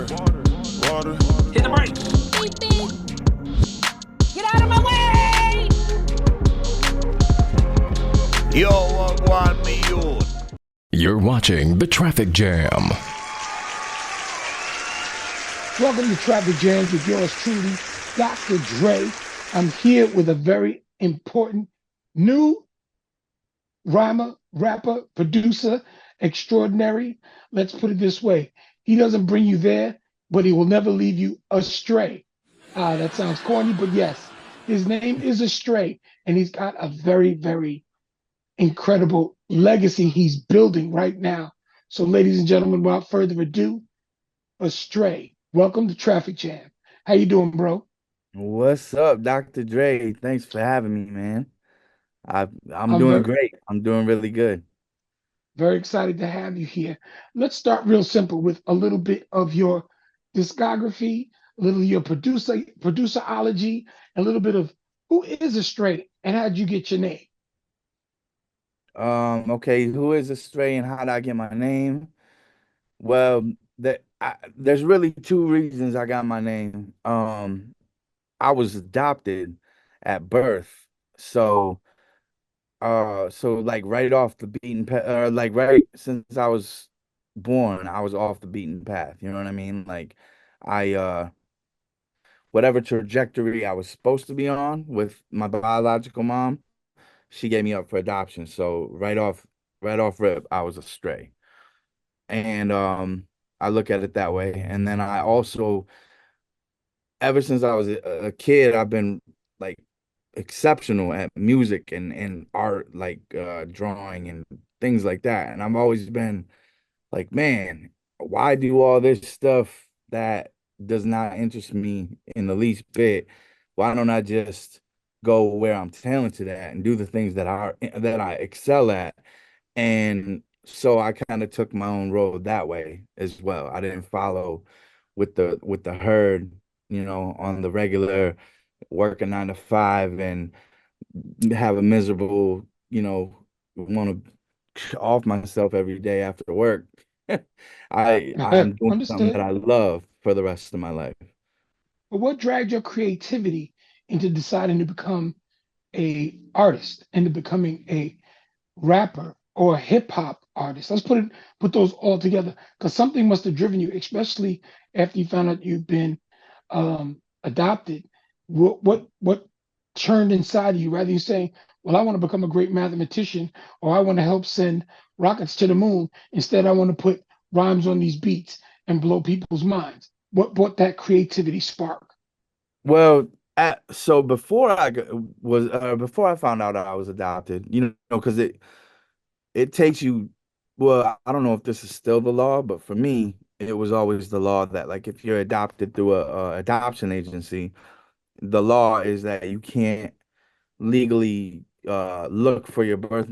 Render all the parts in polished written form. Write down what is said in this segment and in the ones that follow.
Water. Hit the brakes. Beep, beep. Get out of my way! Yo, what want me youth? You're watching The Traffic Jam. Welcome to Traffic Jams with yours truly, Dr. Dre. I'm here with a very important new rhymer, rapper, producer, extraordinary. Let's put it this way. He doesn't bring you there, but he will never leave you astray. That sounds corny, but yes, his name is Astray, and he's got a very, very incredible legacy he's building right now. So, ladies and gentlemen, without further ado, Astray. Welcome to Traffic Jam. How you doing, bro? What's up, Dr. Dre? Thanks for having me, man. I'm I'm doing very, great. I'm doing really good. very excited to have you here. Let's start real simple with a little bit of your discography, a little of your producerology, a little bit of who is Astray and how'd you get your name? Okay, who is Astray and how did I get my name? Well, there's really two reasons I got my name. I was adopted at birth, so so like right off the beaten path, like right since I was born, I was off the beaten path. You know what I mean? Like I whatever trajectory I was supposed to be on with my biological mom, she gave me up for adoption. So right off rip, I was astray. And I look at it that way. And then I also, ever since I was a kid, I've been like exceptional at music and art, like drawing and things like that. And I've always been like, man, why do all this stuff that does not interest me in the least bit? Why don't I just go where I'm talented at and do the things that I excel at? And so I kind of took my own road that way as well. I didn't follow with the herd, on the regular, work a 9 to 5 and have a miserable, want to off myself every day after work. I'm doing something that Understood. I love for the rest of my life. But what dragged your creativity into deciding to become a artist, into becoming a rapper or a hip hop artist? Let's put those all together because something must have driven you, especially after you found out you've been adopted. What churned inside of you rather than saying, "Well, I want to become a great mathematician," or "I want to help send rockets to the moon." Instead, I want to put rhymes on these beats and blow people's minds. What brought that creativity spark? Well, so before I found out I was adopted, because it takes you. Well, I don't know if this is still the law, but for me, it was always the law that like if you're adopted through a adoption agency, the law is that you can't legally look for your birth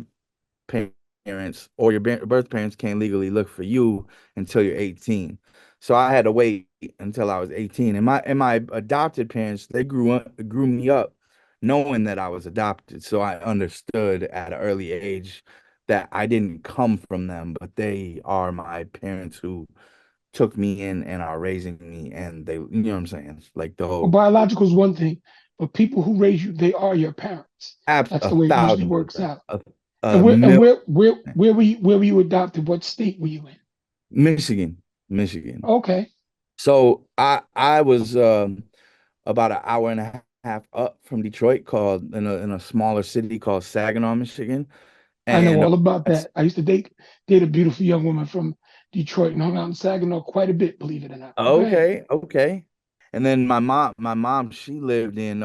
parents, or your birth parents can't legally look for you until you're 18. So I had to wait until I was 18. And my adopted parents, they grew me up knowing that I was adopted. So I understood at an early age that I didn't come from them, but they are my parents who took me in and are raising me, and they, you know what I'm saying? Like the Well, whole biological is one thing, but people who raise you, they are your parents. That's a the way it usually thousand works percent, out. And a where and mil where were you adopted? What state were you in? Michigan, Michigan. Okay, So I was about an hour and a half up from Detroit, called in a smaller city called Saginaw, Michigan. I know And all about that's that. I used to date a beautiful young woman from Detroit and hung out in Saginaw quite a bit, believe it or not. But go ahead. okay, okay. And then my mom, she lived in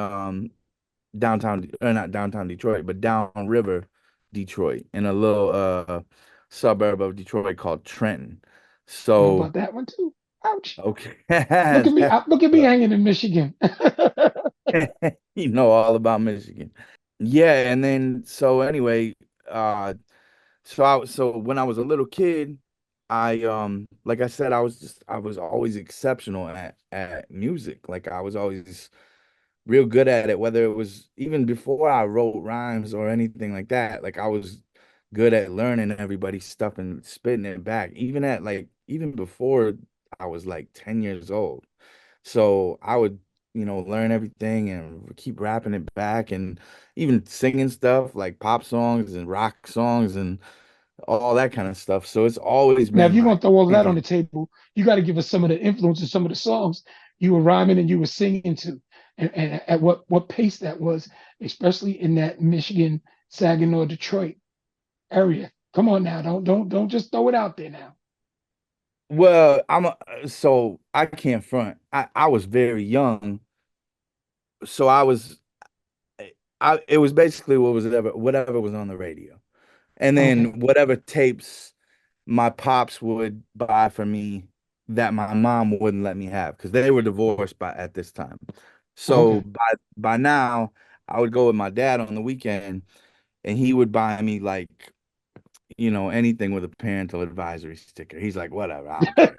downtown, or not downtown Detroit, but downriver Detroit, in a little suburb of Detroit called Trenton. I know So about that one too. Ouch. okay, Look at me hanging in Michigan. you know all about Michigan. Yeah, and then so anyway, so when I was a little kid, I like I said, I was always exceptional at music. Like I was always real good at it, whether it was even before I wrote rhymes or anything like that. Like I was good at learning everybody's stuff and spitting it back. Even before I was like 10 years old. So I would, learn everything and keep rapping it back and even singing stuff like pop songs and rock songs and all that kind of stuff. So it's always Now, if been you're like gonna throw all that on the thinking. table, you got to give us some of the influences, some of the songs you were rhyming and you were singing to, and at what pace that was, especially in that Michigan, Saginaw, Detroit area. Come on now, don't just throw it out there now. Well, so I can't front. I was very young, so it was basically whatever was on the radio. And Okay, then whatever tapes my pops would buy for me that my mom wouldn't let me have because they were divorced by at this time. So okay. by now, I would go with my dad on the weekend and he would buy me like, anything with a parental advisory sticker. He's like, whatever, I don't care.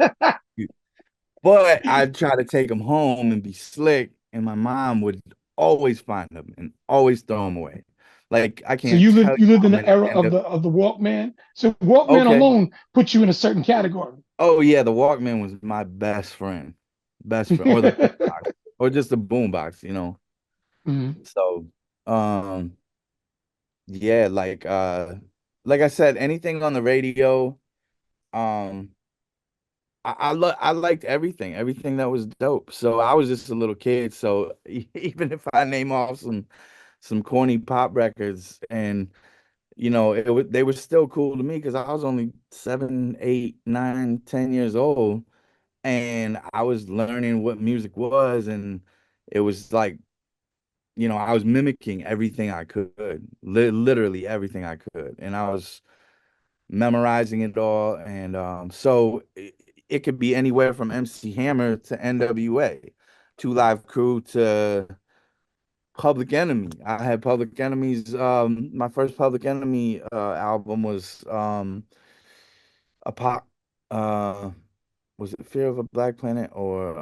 But I'd try to take him home and be slick, and my mom would always find them and always throw them away. Like I So can't tell you you lived how in the many era end up. of the Walkman. So Walkman Okay. alone put you in a certain category. Oh yeah, the Walkman was my best friend, or the boombox, or just the boombox. Mhm. So, yeah, like I said, anything on the radio, um, I liked everything that was dope. So I was just a little kid. So even if I name off some corny pop records, and they were still cool to me because I was only 7, 8, 9, 10 years old, and I was learning what music was, and it was like, I was mimicking everything I could, literally everything I could, and I was memorizing it all. And so it could be anywhere from MC Hammer to NWA, Two Live Crew to Public Enemy. I had Public Enemy's my first Public Enemy album was a pop uh was it Fear of a Black Planet, or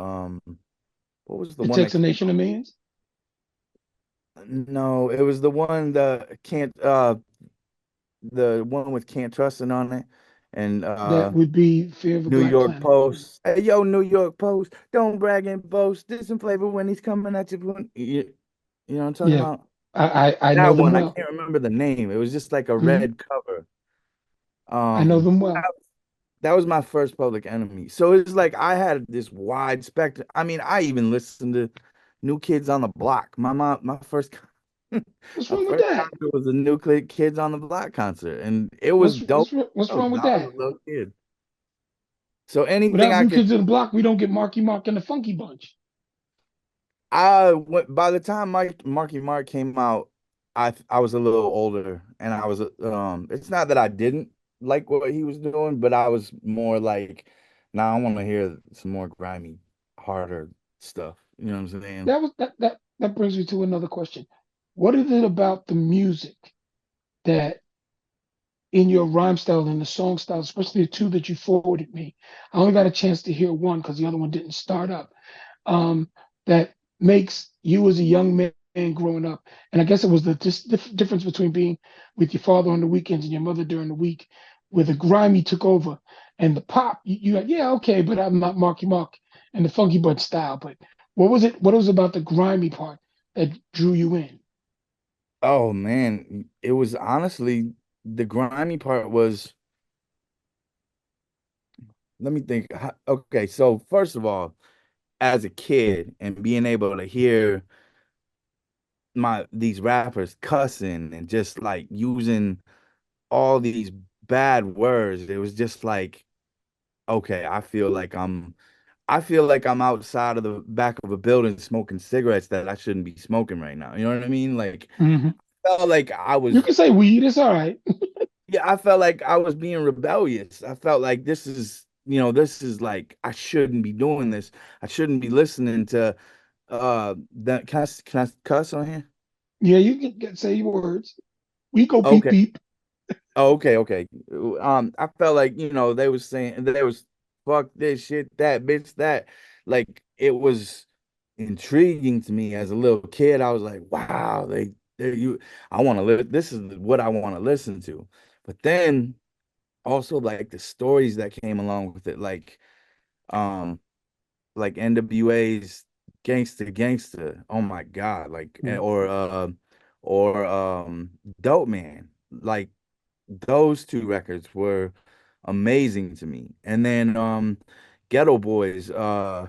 what was the It one that takes a came nation of millions. out? No, it was the one with Can't Trust It on it, and That would be Fear of a New Black York Planet. Post. Hey, yo, New York Post, don't brag and boast. This some flavor when he's coming at you. You know what I'm talking Yeah, about? I know That them one, I well. can't remember the name. It was just like a Mhm. red cover. I know Um, them well. that was my first Public Enemy. So it's like I had this wide spectrum. I mean, I even listened to New Kids on the Block. My first What's my wrong with first that? concert was a Kids on the Block concert, and it was dope. What's I was wrong with I was that? a little kid. So anything Without I New could Kids on the Block, we don't get Marky Mark and the Funky Bunch. I went by the time Marky Mark came out, I was a little older, and I was it's not that I didn't like what he was doing, but I was more like, nah, I want to hear some more grimy, harder stuff. You know what I'm saying? That brings me to another question. What is it about the music that in your rhyme style and the song style, especially the two that you forwarded me? I only got a chance to hear one because the other one didn't start up. Um, that makes you as a young man growing up, and I guess it was the difference between being with your father on the weekends and your mother during the week, where the grimy took over, and the pop, you like, yeah, okay, but I'm not Marky Mark and the Funky Bunch style. But what was it? What was about the grimy part that drew you in? Oh man, it was honestly the grimy part was. Let me think. Okay, so first of all, as a kid and being able to hear these rappers cussing and just like using all these bad words. It was just like, okay, I feel like I'm outside of the back of a building smoking cigarettes that I shouldn't be smoking right now. You know what I mean? Like Mhm. felt like You can say weed, it's all right. yeah, I felt like I was being rebellious. I felt like this is like I shouldn't be doing this. I shouldn't be listening to that can I cuss on here? Yeah, you can say your words. We go beep Okay. beep. Oh, okay, okay. I felt like, they was saying they was fuck this shit, that bitch, that. Like it was intriguing to me as a little kid. I was like, wow, I want to live. This is what I want to listen to. But then also like the stories that came along with it, like like NWA's Gangsta Gangsta. Oh my God. Like or Dope Man. Like those two records were amazing to me. And then Ghetto Boys, uh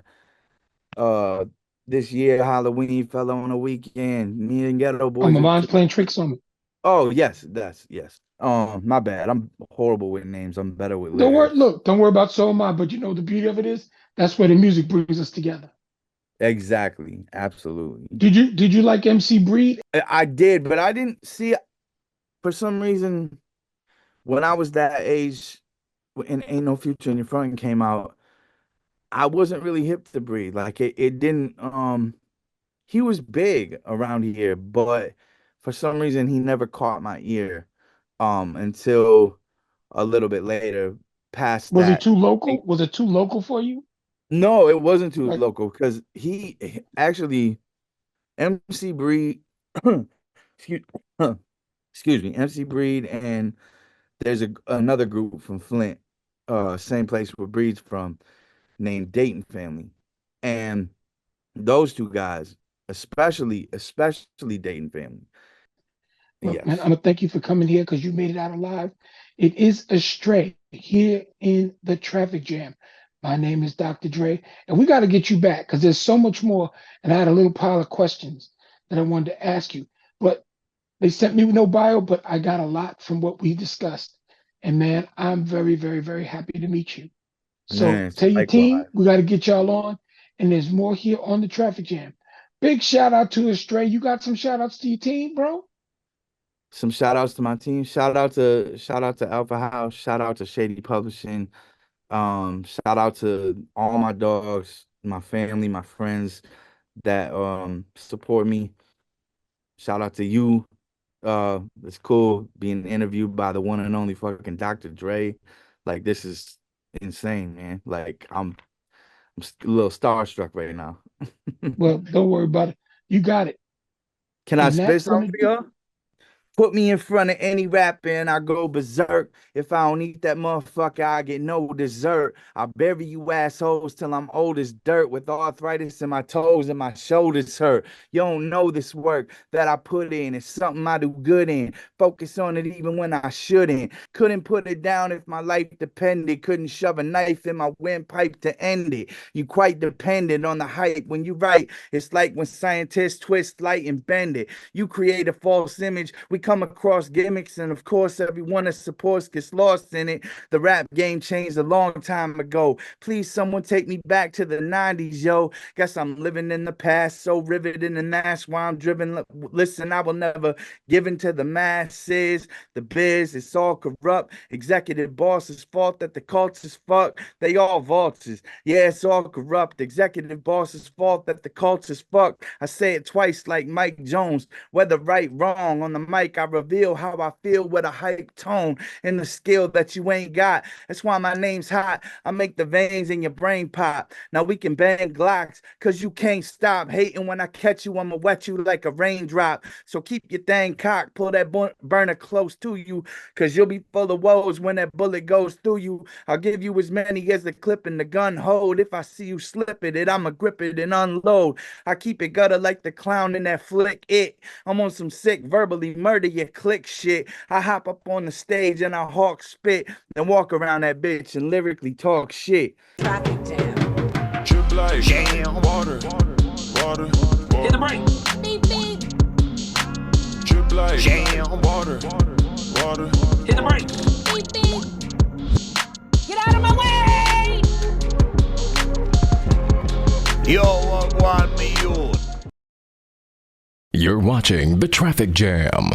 this year Halloween fell on a weekend. Me and Ghetto Oh, Boys my are mind's playing tricks on me. oh yes, that's yes. My bad. I'm horrible with names. I'm better with Don't worry. lyrics. Look, don't worry about so am I. But you know the beauty of it is that's where the music brings us together. Exactly. Absolutely. Did you like MC Breed? I did, but I didn't see for some reason when I was that age and Ain't No Future in Your Front came out, I wasn't really hip to Breed. Like it didn't he was big around here, but for some reason he never caught my ear until a little bit later past Was it that. too local? Was it too local for you? No, it wasn't too Like, local because he actually MC Breed excuse, excuse me, MC Breed and there's another group from Flint, same place where Breed's from, named Dayton Family. And those two guys, especially Dayton Family. well, man, I'm Yes. gonna thank you for coming here because you made it out alive. It is Astray here in the traffic jam. My name is Dr. Dre, and we got to get you back because there's so much more. And I had a little pile of questions that I wanted to ask you, but they sent me no bio, but I got a lot from what we discussed. And man, I'm very, very, very happy to meet you. So Man, tell your team likewise. we got to get y'all on, and there's more here on the traffic jam. Big shout out to Astray. You got some shout outs to your team, bro? Some shout outs to my team. Shout out to Alpha House. Shout out to Shady Publishing. Shout out to all my dogs, my family, my friends that support me. Shout out to you. It's cool being interviewed by the one and only fucking Dr. Dre. Like this is insane, man. Like a little starstruck right now. Well, don't worry about it. You got it. Can I And spit that's something gonna for do. y'all? Put me in front of any rapper and I go berserk. If I don't eat that motherfucker, I get no dessert. I bury you assholes till I'm old as dirt with arthritis in my toes and my shoulders hurt. You don't know this work that I put in. It's something I do good in. Focus on it even when I shouldn't. Couldn't put it down if my life depended. Couldn't shove a knife in my windpipe to end it. You quite dependent on the hype when you write. It's like when scientists twist light and bend it. You create a false image. We come across gimmicks, and of course, everyone that supports gets lost in it. The rap game changed a long time ago. Please, someone take me back to the 90s, yo. Guess I'm living in the past, so riveted in the mass while I'm driven. Listen, I will never give in to the masses. The biz, it's all corrupt. Executive boss's fault that the culture's fucked. They all vultures. Yeah, it's all corrupt. Executive boss's fault that the culture's fucked. I say it twice like Mike Jones. Whether right, wrong, on the mic, I reveal how I feel with a hype tone and the skill that you ain't got. That's why my name's hot. I make the veins in your brain pop. Now we can bang Glocks, cause you can't stop hating. When I catch you, I'ma wet you like a raindrop. So keep your thing cocked, pull that burner close to you, cause you'll be full of woes when that bullet goes through you. I'll give you as many as the clip and the gun hold. If I see you slip it, I'ma grip it and unload. I keep it gutter like the clown in that flick It. I'm on some sick verbally murder your click shit. I hop up on the stage and I hawk spit, then walk around that bitch and lyrically talk shit. Traffic jam. Drip like jam, water, water, Hit the brake. Beep, beep. drip like jam, water, water. Hit the brake. Beep, beep. Get out of my way! Yo, what want me youth? You're watching The Traffic Jam.